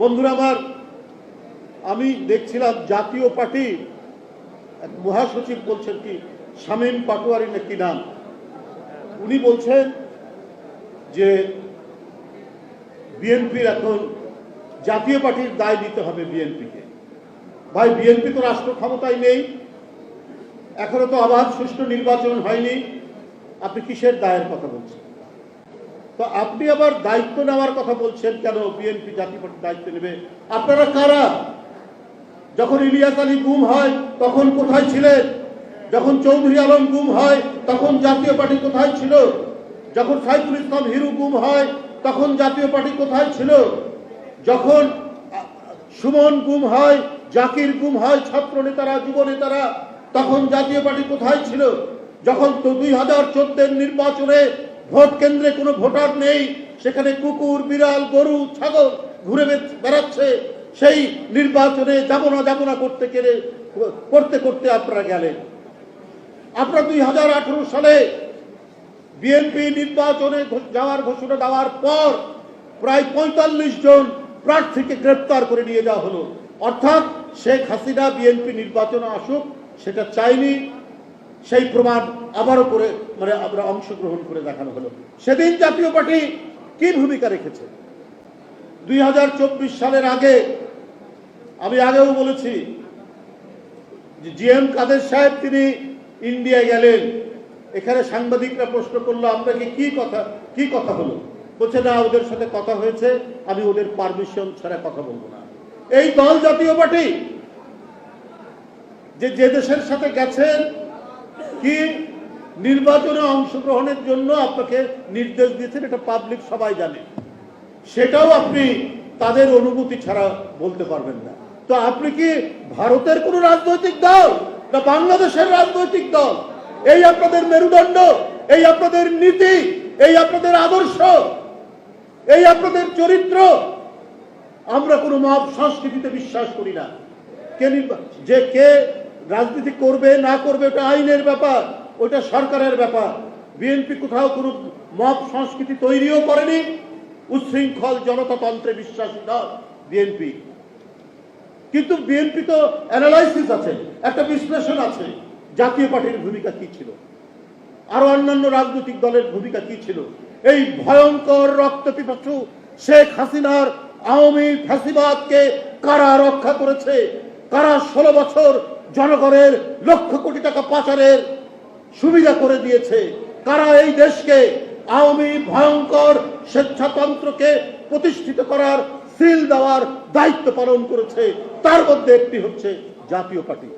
বন্ধুরা আমার, আমি দেখছিলাম জাতীয় পার্টি এক মহাসচিব বলছেন কি শামীম পাটোয়ারি নাকি নাম, উনি বলছেন যে বিএনপির এখন জাতীয় পার্টির দায় নিতে হবে বিএনপিকে। ভাই, বিএনপি তো রাষ্ট্র ক্ষমতায় নেই, এখনো তো অবাধ সুষ্ঠু নির্বাচন হয়নি, আপনি কিসের দায়ের কথা বলছেন? তো আপনি আবার দায়িত্ব নেওয়ার কথা বলছেন কেন? বিএনপি জাতীয় পার্টির দায়িত্ব নেবে? আপনারা কারা? যখন ইলিয়াস আলী গুম হয় তখন কোথায় ছিলেন? যখন চৌধুরী আলম গুম হয় তখন জাতীয় পার্টি কোথায় ছিল? যখন সাইফুল ইসলাম হিরু গুম হয় তখন জাতীয় পার্টি কোথায় ছিল? যখন সুমন গুম হয়, জাকির গুম হয়, ছাত্র নেতারা, যুব নেতারা, তখন জাতীয় পার্টি কোথায় ছিল? যখন 2014 নির্বাচনে ভোট কেন্দ্রে কোনো ভোটার নেই, সেখানে কুকুর, বিড়াল, গরু, ছাগল ঘুরে বেড়াচ্ছে, সেই নির্বাচনে যাব না করতে করতে আপনারা গেলেন। আপনারা 2018 সালে বিএনপি নির্বাচনে যাওয়ার ঘোষণা দেওয়ার পর প্রায় 45 জন প্রার্থীকে গ্রেপ্তার করে নিয়ে যাওয়া হলো। অর্থাৎ শেখ হাসিনা বিএনপি নির্বাচনে আসুক সেটা চাইনি, সেই প্রমাণ আবারও করে আমরা অংশগ্রহণ করে দেখানো হলো। সেদিন জাতীয় পার্টি কি ভূমিকা রেখেছে? 2024 সালের আগে, আমি আগেও বলেছি যে জিএম কাদের সাহেব তিনি ইন্ডিয়া গেলেন, এখানে সাংবাদিকরা প্রশ্ন করলো আপনাকে কি কথা হলো? বলছে না, ওদের সাথে কথা হয়েছে, আমি ওদের পারমিশন ছাড়া কথা বলবো না। এই দল জাতীয় পার্টি যে দেশের সাথে গেছেন কি নির্বাচনে অংশগ্রহণের জন্য আপনাকে নির্দেশ দিয়েছেন, এটা পাবলিক সবাই জানে, সেটাও আপনি তাদের অনুমতি ছাড়া বলতে পারবেন না। তো আপনি কি ভারতের কোন রাজনৈতিক দল না বাংলাদেশের রাজনৈতিক দল? এই আপনাদের মেরুদণ্ড, এই আপনাদের নীতি, এই আপনাদের আদর্শ, এই আপনাদের চরিত্র। আমরা কোনো মব সংস্কৃতিতে বিশ্বাস করি না। কে রাজনীতি করবে না করবে ওটা আইনের ব্যাপার, ওটা সরকারের ব্যাপার। বিএনপি কোথাও কোনো মব সংস্কৃতি তৈরিও করেনি, উচ্ছৃঙ্খল জনতাতন্ত্রে বিশ্বাসী দল বিএনপি। কিন্তু বিএনপি তো অ্যানালাইসিস আছে, একটা বিশ্লেষণ আছে, জাতীয় পার্টির ভূমিকা কি ছিল, আরো অন্যান্য রাজনৈতিক দলের ভূমিকা কি ছিল। এই ভয়ঙ্কর রক্তপিপাসু শেখ হাসিনার আওয়ামী ফ্যাসিবাদকে কারা রক্ষা করেছে? কারা 16 বছর জনগণের লক্ষ কোটি টাকা পাচারের সুবিধা করে দিয়েছে? কারা এই দেশকে আওয়ামী ভয়ঙ্কর স্বেচ্ছাতন্ত্রকে প্রতিষ্ঠিত করার সিল দেওয়ার দায়িত্ব পালন করেছে? তার মধ্যে একটি হচ্ছে জাতীয় পার্টি।